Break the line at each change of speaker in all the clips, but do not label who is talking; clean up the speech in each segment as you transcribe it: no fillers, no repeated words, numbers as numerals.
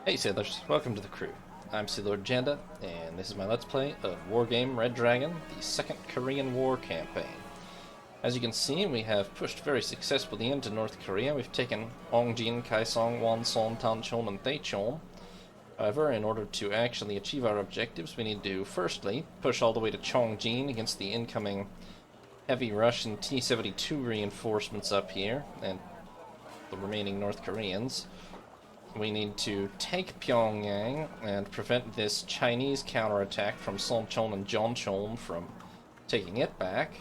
Hey sailors, welcome to the crew. I'm Sea Lord Janda, and this is my Let's Play of Wargame Red Dragon, the Second Korean War campaign. As you can see, we have pushed very successfully into North Korea. We've taken Ongjin, Kaesong, Wonsan, Tanchon, and Daecheon. However, in order to actually achieve our objectives, we need to, firstly, push all the way to Chongjin against the incoming heavy Russian T-72 reinforcements up here, and the remaining North Koreans. We need to take Pyongyang and prevent this Chinese counterattack from Sonchon and Jeonchon from taking it back.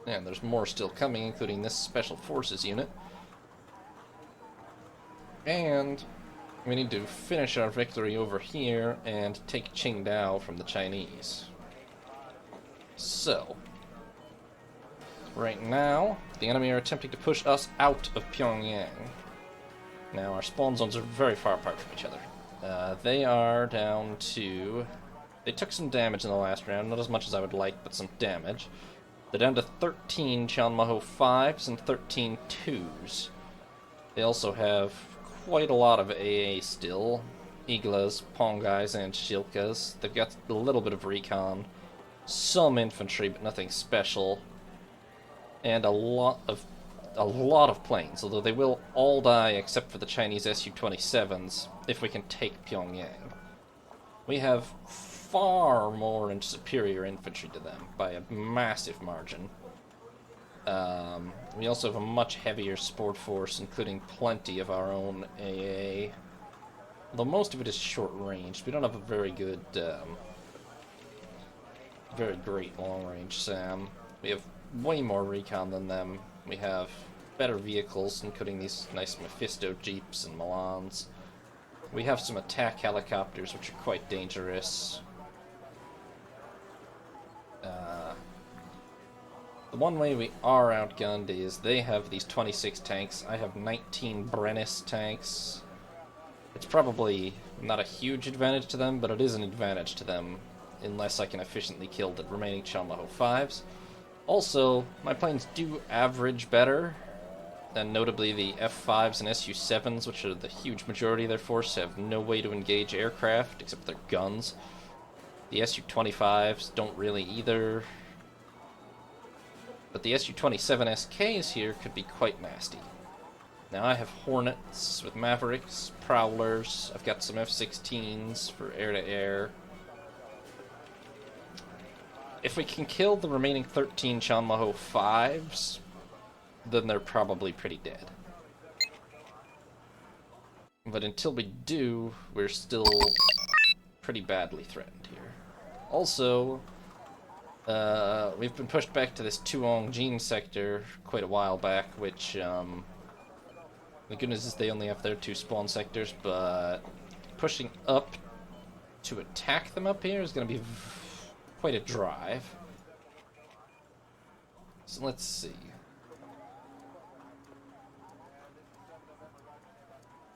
And there's more still coming, including this Special Forces unit. And we need to finish our victory over here and take Qingdao from the Chinese. So, right now, the enemy are attempting to push us out of Pyongyang. Now, our spawn zones are very far apart from each other. They are down to... They took some damage in the last round, not as much as I would like, but some damage. They're down to 13 Chanmaho 5s and 13 2s. They also have quite a lot of AA still. Iglas, Pongais, and Shilkas. They've got a little bit of recon. Some infantry, but nothing special. And a lot of planes, although they will all die except for the Chinese Su-27s if we can take Pyongyang. We have far more and superior infantry to them by a massive margin. We also have a much heavier sport force, including plenty of our own AA. Though most of it is short range, we don't have a very good, very great long range SAM. We have way more recon than them. We have better vehicles, including these nice Mephisto Jeeps and Milans. We have some attack helicopters, which are quite dangerous. The one way we are outgunned is they have these 26 tanks. I have 19 Brennis tanks. It's probably not a huge advantage to them, but it is an advantage to them, unless I can efficiently kill the remaining Chanmaho 5s. Also, my planes do average better, and notably the F5s and Su-7s, which are the huge majority of their force, have no way to engage aircraft except their guns. The Su-25s don't really either. But the Su-27 SKs here could be quite nasty. Now I have Hornets with Mavericks, Prowlers, I've got some F-16s for air-to-air. If we can kill the remaining 13 Chanmaho 5s, then they're probably pretty dead. But until we do, we're still pretty badly threatened here. Also, we've been pushed back to this Tuongjin sector quite a while back, which, the good news is they only have their 2 spawn sectors, but pushing up to attack them up here is going to be quite a drive. So let's see.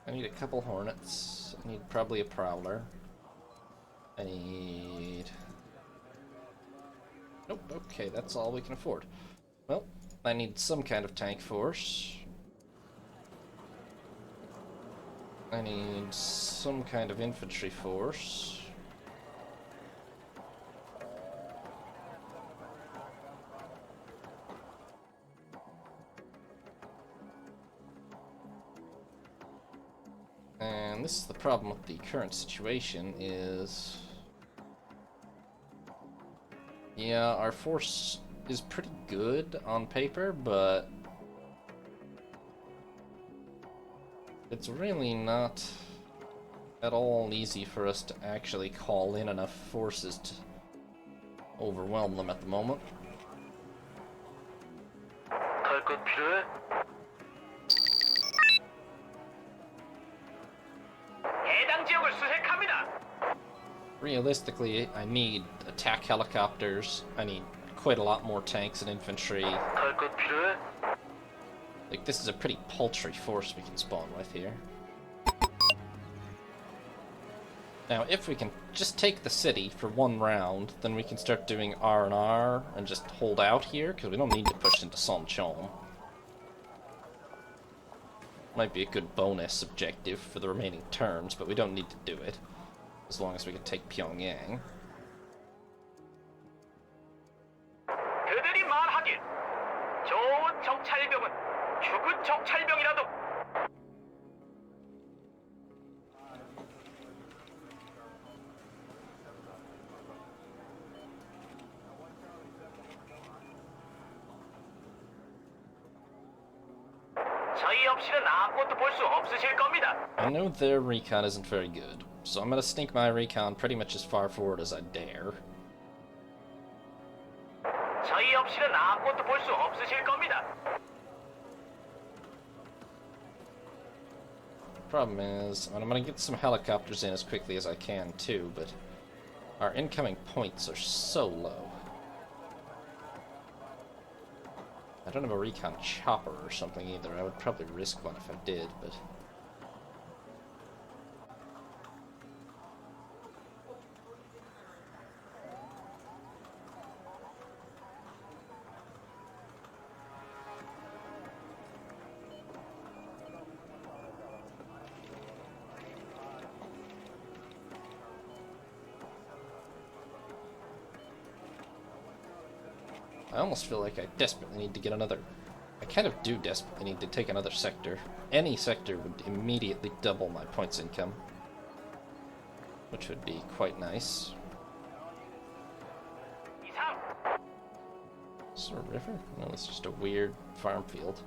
I need a couple Hornets. I need probably a Prowler. I need... Nope, okay, that's all we can afford. Well, I need some kind of tank force. I need some kind of infantry force. And this is the problem with the current situation is... Yeah, our force is pretty good on paper, but it's really not at all easy for us to actually call in enough forces to overwhelm them at the moment. Realistically, I need attack helicopters, I need quite a lot more tanks and infantry. Like, this is a pretty paltry force we can spawn with here. Now, if we can just take the city for one round, then we can start doing R&R and just hold out here, because we don't need to push into Sonchon. Might be a good bonus objective for the remaining turns, but we don't need to do it. As long as we can take Pyongyang.
그들이 말하길 좋은 정찰병은 죽은 정찰병이라도 저희 없이는 아무것도 볼 수 없으실 겁니다.
I know their recon isn't very good, so I'm gonna sneak my recon pretty much as far forward as I dare.
저희 없이는 아무것도 볼 수 없으실 겁니다.
Problem is, I'm gonna get some helicopters in as quickly as I can too, but our incoming points are so low. I don't have a recon chopper or something either. I would probably risk one if I did, but... I almost feel like I desperately need to get another... I kind of do desperately need to take another sector. Any sector would immediately double my points income, which would be quite nice. Is there a river? No, it's just a weird farm field.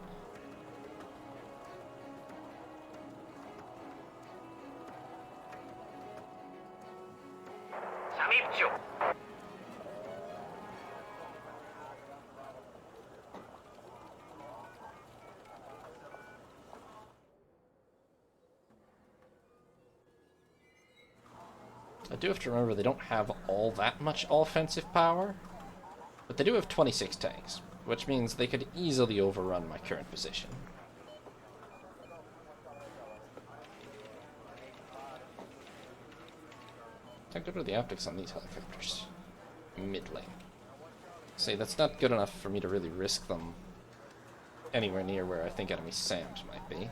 I do have to remember they don't have all that much offensive power, but they do have 26 tanks, which means they could easily overrun my current position. How good are the optics on these helicopters? Middling. See, that's not good enough for me to really risk them anywhere near where I think enemy SAMs might be.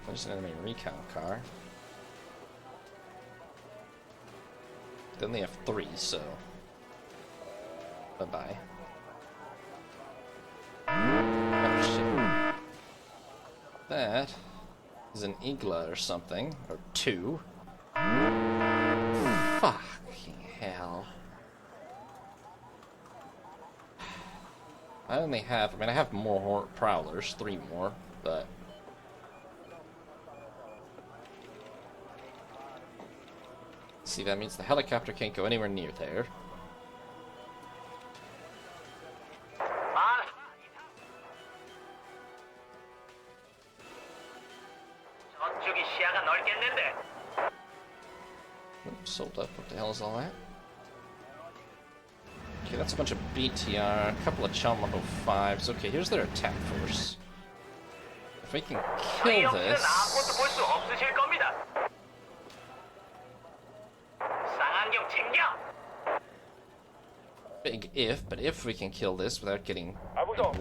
There's an enemy recon car. They only have 3, so... Bye-bye. Oh, shit. That is an Igla or something. Or 2. Fucking hell. I only have... I mean, I have more Prowlers. 3 more, but... See, that means the helicopter can't go anywhere near there. Oops, sold up. What the hell is all that? Okay, that's a bunch of BTR, a couple of Chum level 5s. Okay, here's their attack force. If we can kill this... Big if, but if we can kill this without getting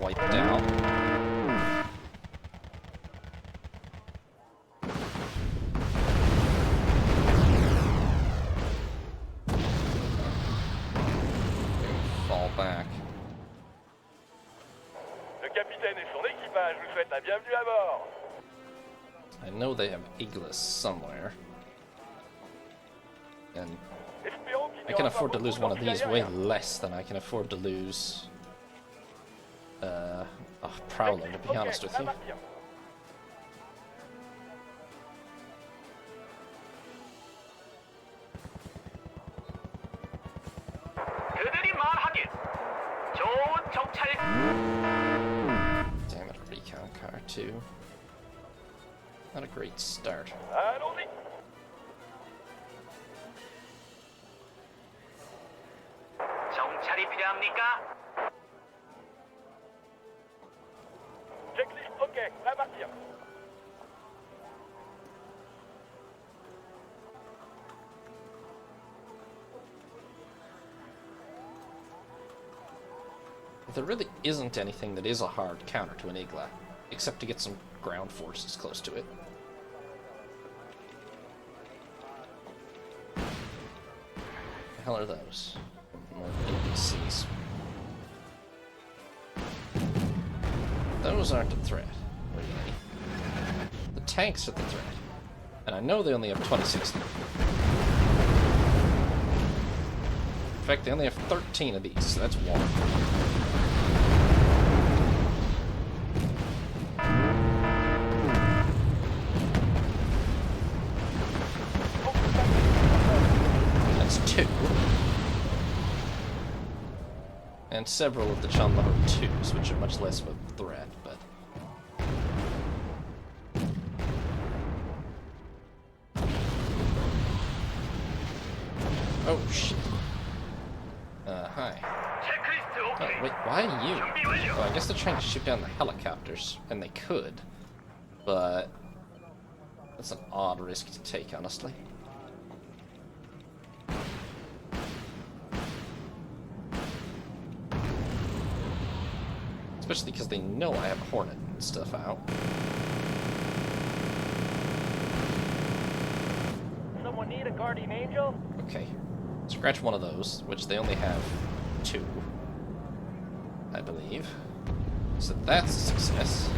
wiped out. Fall back.
Le capitaine et son équipage vous souhaitent la bienvenue à bord.
I know they have Iglis somewhere. And I can afford to lose one of these way less than I can afford to lose a Prowler, to be honest with you. Damn it, a recon car too. Not a great start.
정찰이 필요합니까? Checklist OK, à partir.
There really isn't anything that is a hard counter to an Igla, except to get some ground forces close to it. The hell are those? More APCs. Those aren't a threat, really. The tanks are the threat. And I know they only have 26. In fact, they only have 13 of these, so that's one. That's two. And several of the Chanmaho 2s, which are much less of a threat, but... Oh, shit. Hi. Oh, wait, why you? Oh, I guess they're trying to shoot down the helicopters, and they could, but... That's an odd risk to take, honestly. Especially because they know I have a Hornet and stuff out.
Someone need a guardian angel?
Okay. Scratch one of those, which they only have 2, I believe. So that's a success.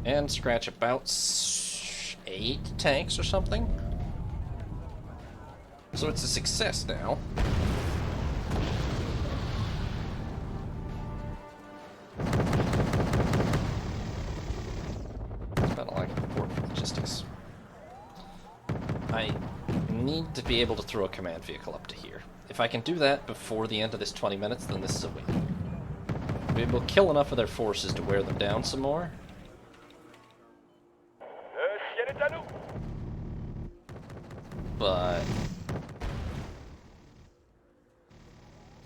And scratch about 8 tanks or something. So it's a success now. Kind of like important for logistics. I need to be able to throw a command vehicle up to here. If I can do that before the end of this 20 minutes, then this is a win. Be able to kill enough of their forces to wear them down some more.
Ciel est à nous!
But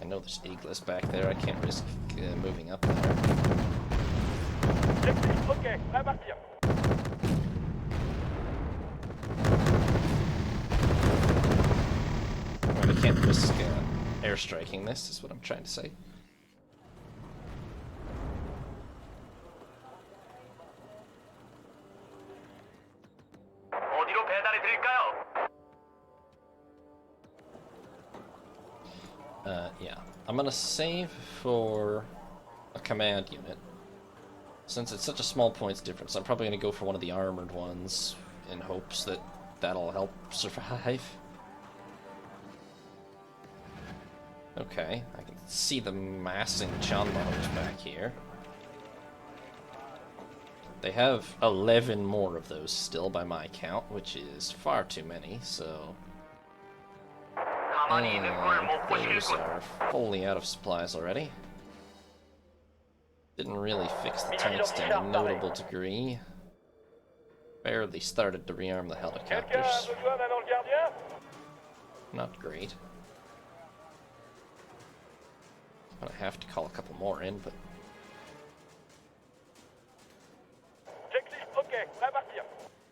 I know there's Iglis back there. I can't risk moving up there.
Ok, à partir.
Well, I can't risk airstriking this, is what I'm trying to say.
어디로 배달해 드릴까요?
Yeah. I'm gonna save for a command unit. Since it's such a small points difference, I'm probably gonna go for one of the armored ones in hopes that that'll help survive. Okay, I can see the massing Chanmahos back here. They have 11 more of those still by my count, which is far too many, so... And those are fully out of supplies already. Didn't really fix the tanks to any notable degree. Barely started to rearm the
Quelqu'un a
helicopters.
besoin d'un ange gardien?
Not great. I'm gonna have to call a couple more in, but...
Checklist ok, à partir.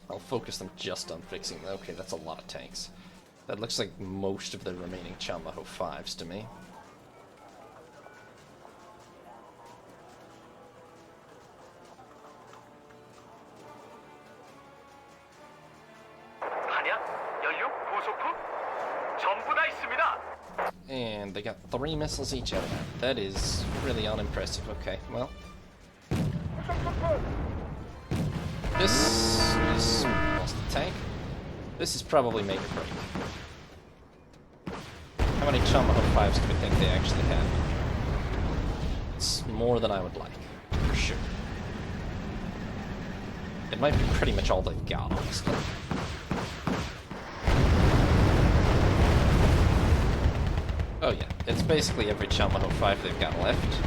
I'll focus them just on fixing them. Okay, that's a lot of tanks. That looks like most of the remaining Chanmaho 5s to me.
탄약, 연료, 고속품 전부 다 있습니다.
And they got 3 missiles each out of that. That is really unimpressive. Okay, well. This is almost a tank. This is probably make or break. How many Chanmaho 5s do we think they actually have? It's more than I would like, for sure. It might be pretty much all they've got, honestly. Oh yeah, it's basically every Chanmaho 5 they've got left.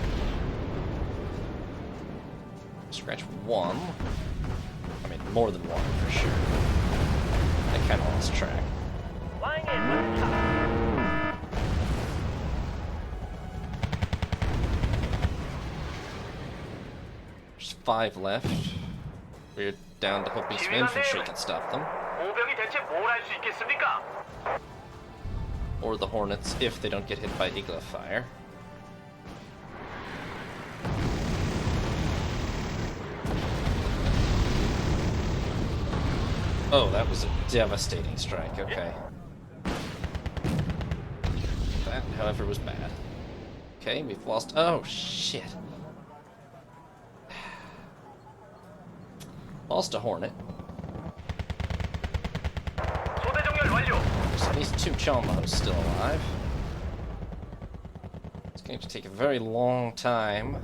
Scratch 1. I mean, more than 1, for sure. I kinda lost track.
Flying in, let's go.
There's 5 left. We're down to hoping some infantry can stop them.
보병이
대체 뭘 할 수 있겠습니까?
Or the Hornets if they don't get hit by Igla fire. Oh, that was a devastating strike, okay. That, however, was bad. Okay, we've lost... Oh, shit. Lost a Hornet.
소대 정렬 완료.
There's at least 2 Chalmos still alive. It's going to take a very long time.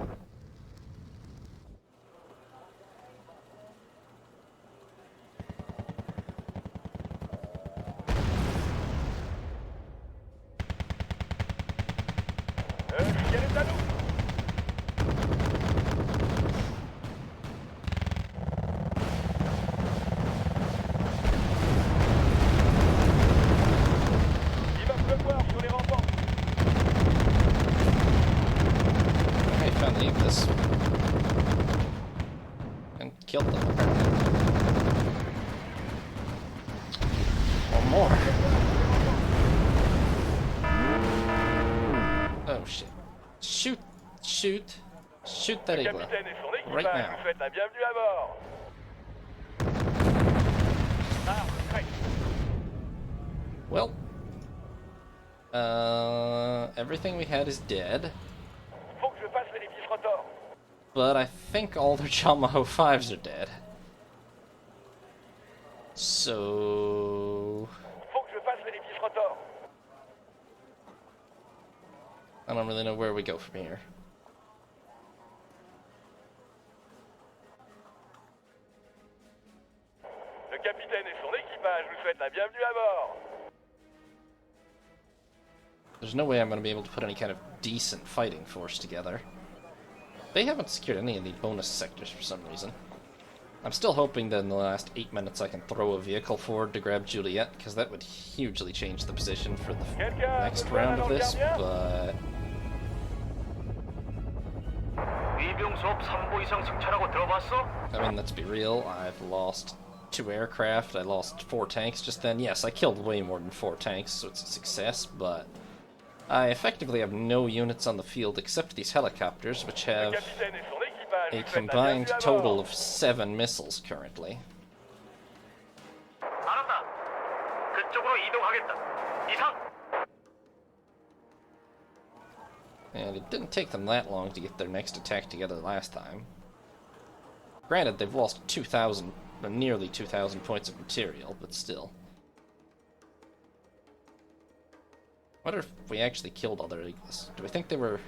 Quel est à nous? Il va pleuvoir sur les remparts.
Okay, found the Iglis. And killed them. One more. Oh shit. Shoot! Shoot! Shoot that
Le
Igla.
capitaine et son
Right
équipage
now.
vous souhaitent la bienvenue à bord. Arme prête.
Well. Everything we had is dead.
Faut que je fasse l'édifice rotor.
But I think all their Chalmaho 5s are dead. So...
Faut que je fasse l'édifice rotor.
I don't really know where we go from here.
Le capitaine et son équipage vous souhaitent la bienvenue à bord.
There's no way I'm going to be able to put any kind of decent fighting force together. They haven't secured any of the bonus sectors for some reason. I'm still hoping that in the last 8 minutes I can throw a vehicle forward to grab Juliet, because that would hugely change the position for the next round of this, but...
위병 수업 3보 이상 승차라고 들어봤어?
I mean, let's be real, I've lost 2 aircraft, I lost 4 tanks just then. Yes, I killed way more than 4 tanks, so it's a success, but... I effectively have no units on the field except these helicopters, which
Le
have
capitaine et son équipage
a
vous souhaitent la
combined
bienvenue à
total
bord.
of 7 missiles currently.
알았다. 그쪽으로 이동하겠다. 이상.
And it didn't take them that long to get their next attack together last time. Granted, they've lost 2,000, nearly 2,000 points of material, but still. I wonder if we actually killed other Iglas. Do we think they were...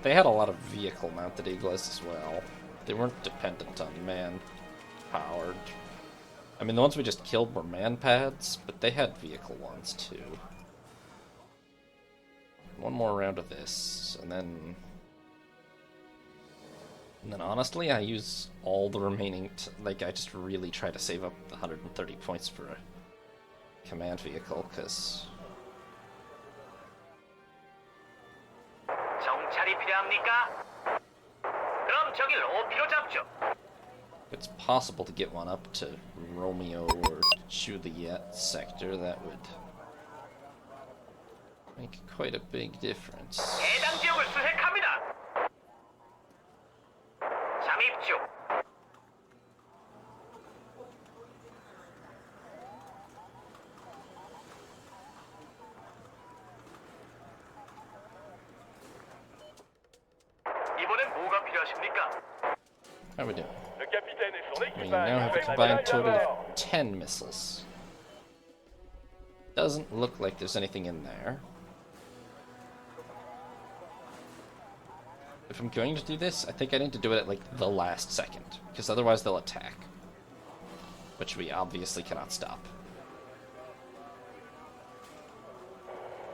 They had a lot of vehicle-mounted Iglas as well. They weren't dependent on man-powered. I mean, the ones we just killed were man-pads, but they had vehicle ones too. One more round of this, and then... And then honestly, I use all the remaining... Like, I just really try to save up the 130 points for a command vehicle, because...
정찰이 필요합니까? 그럼 저길 오피로 잡죠.
If it's possible to get one up to Romeo or Juliet sector, that would make quite a big difference.
해당 지역을 수색합니다. 잠입 중. 이번엔 뭐가 필요하십니까?
How we doing?
Le capitaine et son
We
équipage
now
vous
have a
souhaitent la
combined
bienvenue
total
à
of
bord.
10 missiles. Doesn't look like there's anything in there. If I'm going to do this, I think I need to do it at like the last second, because otherwise they'll attack. Which we obviously cannot stop.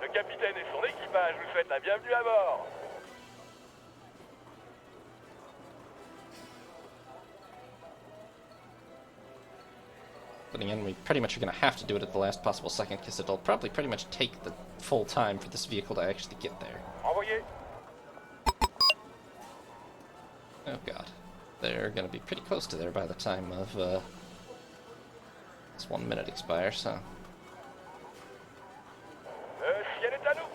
Le capitaine et son équipage vous souhaitent la bienvenue à bord.
But again, we pretty much are going to have to do it at the last possible second, because it'll probably pretty much take the full time for this vehicle to actually get there.
Envoyé.
Oh god. They're going to be pretty close to there by the time of This 1 minute expires, huh?
Ciel est à nous.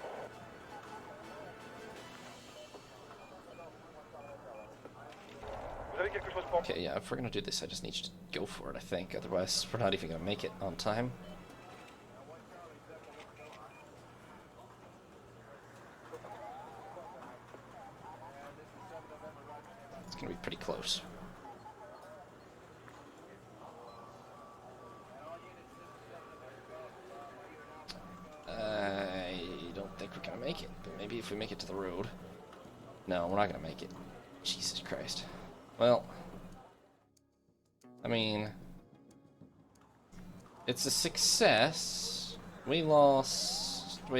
Vous avez quelque chose pour moi?
Okay, yeah, if we're gonna do this, I just need you to go for it, I think. Otherwise, we're not even gonna make it on time. It's gonna be pretty close. I don't think we're gonna make it, but maybe if we make it to the road. No, we're not gonna make it. Jesus Christ. Well, I mean, it's a success. We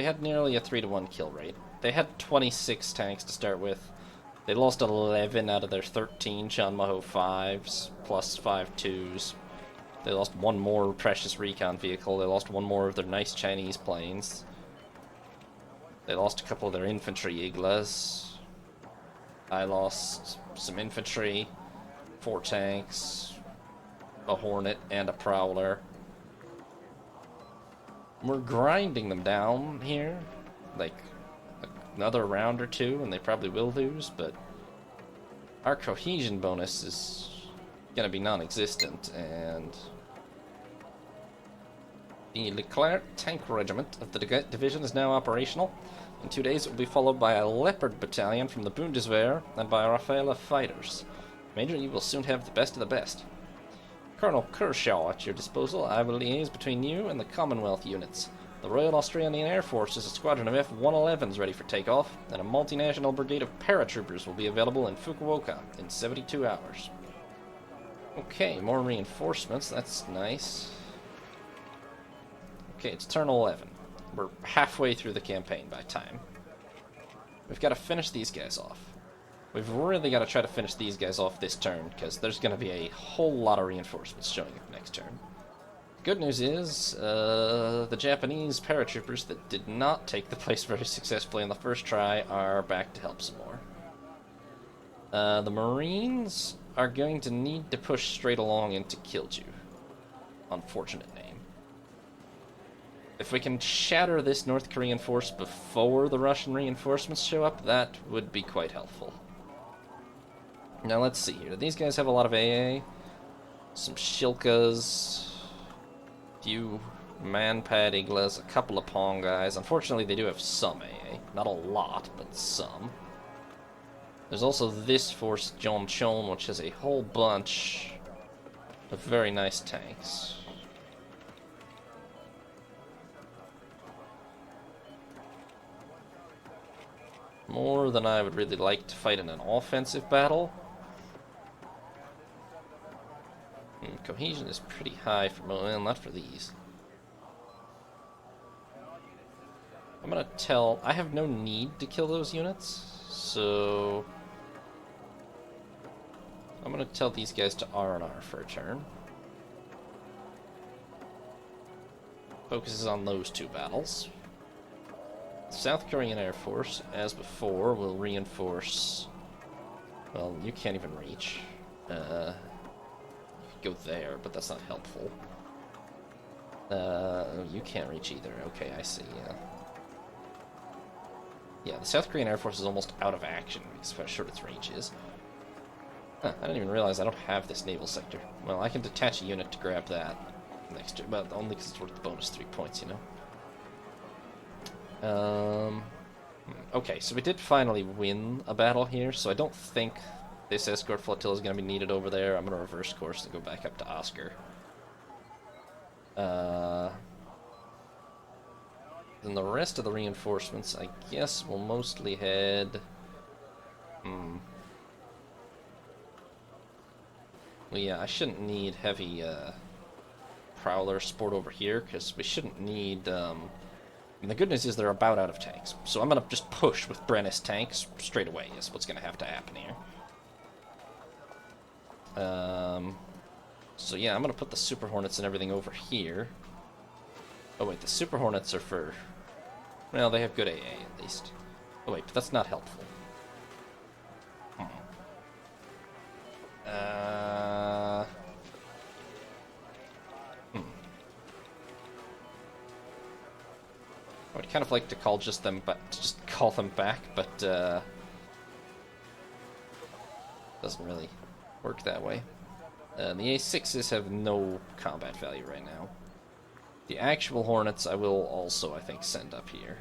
had nearly a 3-to-1 kill rate. They had 26 tanks to start with. They lost 11 out of their 13 Chanmaho 5s, plus 5 2s. They lost one more precious recon vehicle. They lost one more of their nice Chinese planes. They lost a couple of their infantry Iglas. I lost some infantry, 4 tanks, a Hornet, and a Prowler. We're grinding them down here, like another round or two, and they probably will lose, but our cohesion bonus is gonna be non-existent, and the Leclerc Tank Regiment of the division is now operational. In 2 days, it will be followed by a Leopard Battalion from the Bundeswehr and by Rafaela fighters. Major, you will soon have the best of the best. Colonel Kershaw at your disposal. I will liaise between you and the Commonwealth units. The Royal Australian Air Force is a squadron of F-111s ready for takeoff, and a multinational brigade of paratroopers will be available in Fukuoka in 72 hours. Okay, more reinforcements. That's nice. Okay, it's turn 11. We're halfway through the campaign by time. We've got to finish these guys off. We've really got to try to finish these guys off this turn, because there's going to be a whole lot of reinforcements showing up next turn. Good news is, the Japanese paratroopers that did not take the place very successfully on the first try are back to help some more. The Marines are going to need to push straight along into Kilju. Unfortunate name. If we can shatter this North Korean force before the Russian reinforcements show up, that would be quite helpful. Now let's see here. These guys have a lot of AA. Some Shilkas. Few Man-Pad Iglas. A couple of Pong guys. Unfortunately, they do have some AA. Not a lot, but some. There's also this force, Jeoncheon, which has a whole bunch of very nice tanks. More than I would really like to fight in an offensive battle. Cohesion is pretty high for, well, not for these. I'm gonna tell, I have no need to kill those units, so I'm gonna tell these guys to R&R for a turn. Focuses on those 2 battles. South Korean Air Force, as before, will reinforce. Well, you can't even reach. You could go there, but that's not helpful. You can't reach either. Okay, I see, yeah. Yeah, the South Korean Air Force is almost out of action, because of how short its range is. Huh, I didn't even realize I don't have this naval sector. Well, I can detach a unit to grab that next turn, but only because it's worth the bonus 3 points, you know? Okay, so we did finally win a battle here, so I don't think this escort flotilla is going to be needed over there. I'm going to reverse course and go back up to Oscar. Then the rest of the reinforcements, I guess, will mostly head... Well, yeah, I shouldn't need heavy Prowler support over here, because we shouldn't need... And the good news is they're about out of tanks, so I'm going to just push with Brennis tanks straight away is what's going to have to happen here. So yeah, I'm going to put the Super Hornets and everything over here. Oh wait, the Super Hornets are for... Well, they have good AA at least. Oh wait, but that's not helpful. kind of like to call just call them back, but doesn't really work that way. The A6s have no combat value right now. The actual Hornets I will also, I think, send up here.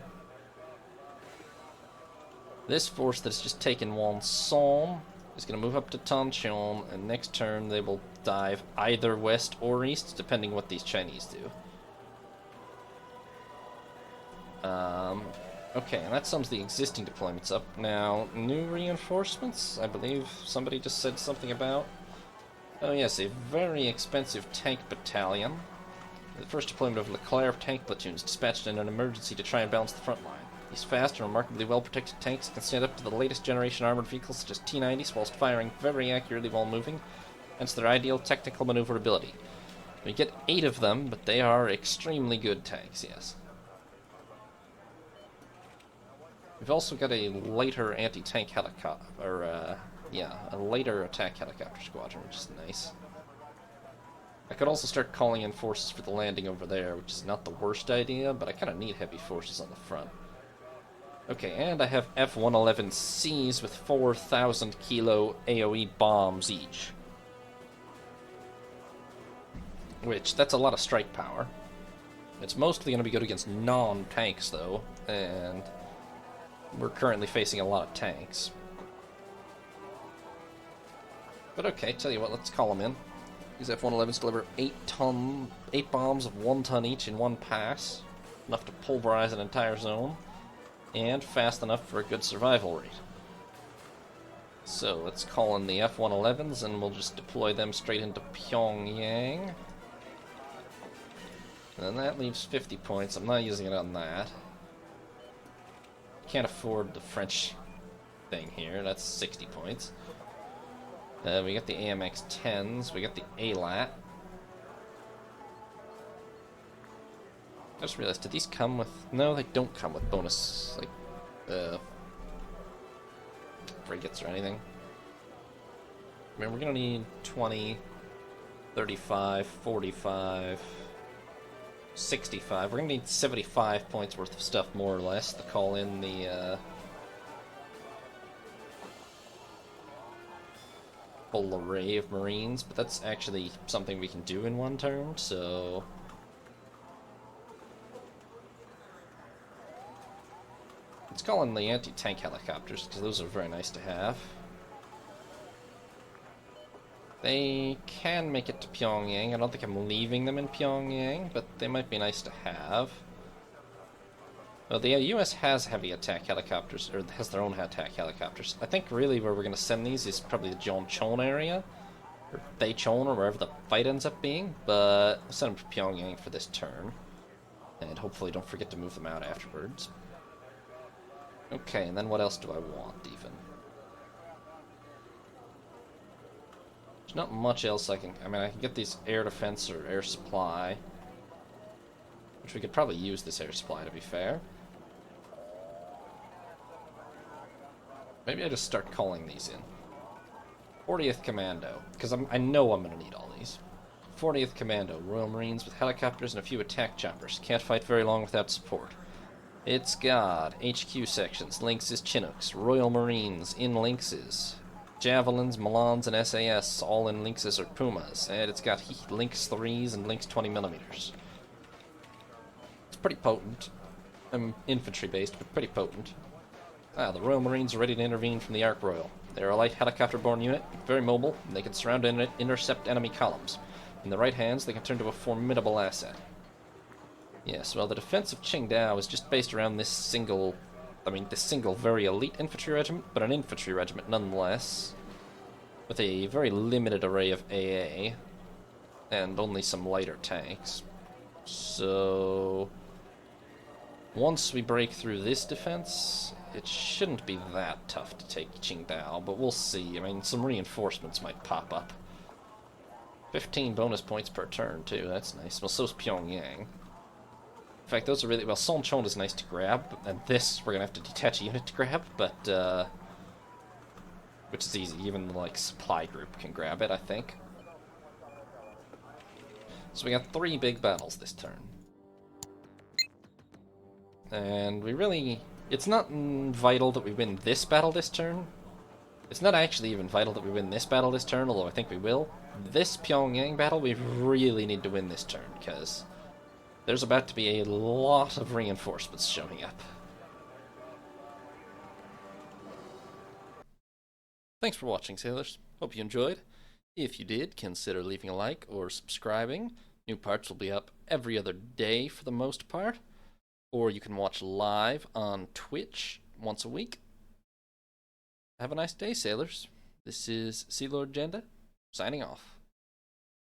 This force that's just taken Wonsan is going to move up to Tanchon, and next turn they will dive either west or east, depending what these Chinese do. Okay, and that sums the existing deployments up. Now, new reinforcements, I believe somebody just said something about. Oh yes, a very expensive tank battalion. The first deployment of Leclerc tank platoons dispatched in an emergency to try and balance the front line. These fast and remarkably well-protected tanks can stand up to the latest generation armored vehicles such as T-90s whilst firing very accurately while moving, hence their ideal technical maneuverability. We get 8 of them, but they are extremely good tanks, yes. We've also got a later anti-tank helicopter, or, a later attack helicopter squadron, which is nice. I could also start calling in forces for the landing over there, which is not the worst idea, but I kind of need heavy forces on the front. Okay, and I have F-111Cs with 4,000 kilo AoE bombs each. Which, that's a lot of strike power. It's mostly going to be good against non-tanks, though, and we're currently facing a lot of tanks. But okay, tell you what, let's call them in. These F-111s deliver 8 bombs of 1 ton each in one pass, enough to pulverize an entire zone, and fast enough for a good survival rate. So let's call in the F-111s, and we'll just deploy them straight into Pyongyang. And then that leaves 50 points. I'm not using it on that. Can't afford the French thing here. That's 60 points. We got the AMX-10s. We got the ALAT. I just realized, did these come with... No, they don't come with bonus, like, frigates or anything. I mean, we're gonna need 20, 35, 45, 65. We're gonna need 75 points worth of stuff, more or less, to call in the, full array of Marines, but that's actually something we can do in one turn, so... Let's call in the anti-tank helicopters, because those are very nice to have. They can make it to Pyongyang. I don't think I'm leaving them in Pyongyang, but they might be nice to have. Well, the US has heavy attack helicopters, or has their own attack helicopters. I think really where we're going to send these is probably the Jeonchon area, or Daechon, or wherever the fight ends up being, but I'll send them to Pyongyang for this turn. And hopefully don't forget to move them out afterwards. Okay, and then what else do I want, even? There's not much else I can... I mean, I can get these air defense or air supply, which we could probably use this air supply, to be fair. Maybe I just start calling these in. 40th Commando, because I know I'm going to need all these. 40th Commando, Royal Marines with helicopters and a few attack choppers. Can't fight very long without support. It's got HQ sections, Lynxes, Chinooks, Royal Marines in Lynxes, Javelins, Milans, and SAS, all in Lynxes or Pumas, and it's got Lynx 3s and Lynx 20mm. It's pretty potent. I'm infantry-based, but pretty potent. Ah, the Royal Marines are ready to intervene from the Ark Royal. They're a light helicopter-borne unit, very mobile, and they can surround and intercept enemy columns. In the right hands, they can turn to a formidable asset. Yes, well, the defense of Qingdao is just based around this single very elite infantry regiment, but an infantry regiment nonetheless, with a very limited array of AA, and only some lighter tanks. So, once we break through this defense, it shouldn't be that tough to take Qingdao, but we'll see. I mean, some reinforcements might pop up. 15 bonus points per turn, too. That's nice. Well, so's Pyongyang. In fact, those are really... Well, Sonchon is nice to grab, and this we're going to have to detach a unit to grab, but, which is easy. Even the, like, supply group can grab it, I think. So we got 3 big battles this turn. And we really... It's not vital that we win this battle this turn. It's not actually even vital that we win this battle this turn, although I think we will. This Pyongyang battle, we really need to win this turn, because there's about to be a lot of reinforcements showing up. Thanks for watching, sailors. Hope you enjoyed. If you did, consider leaving a like or subscribing. New parts will be up every other day for the most part. Or you can watch live on Twitch once a week. Have a nice day, sailors. This is Sea Lord Jenda, signing off.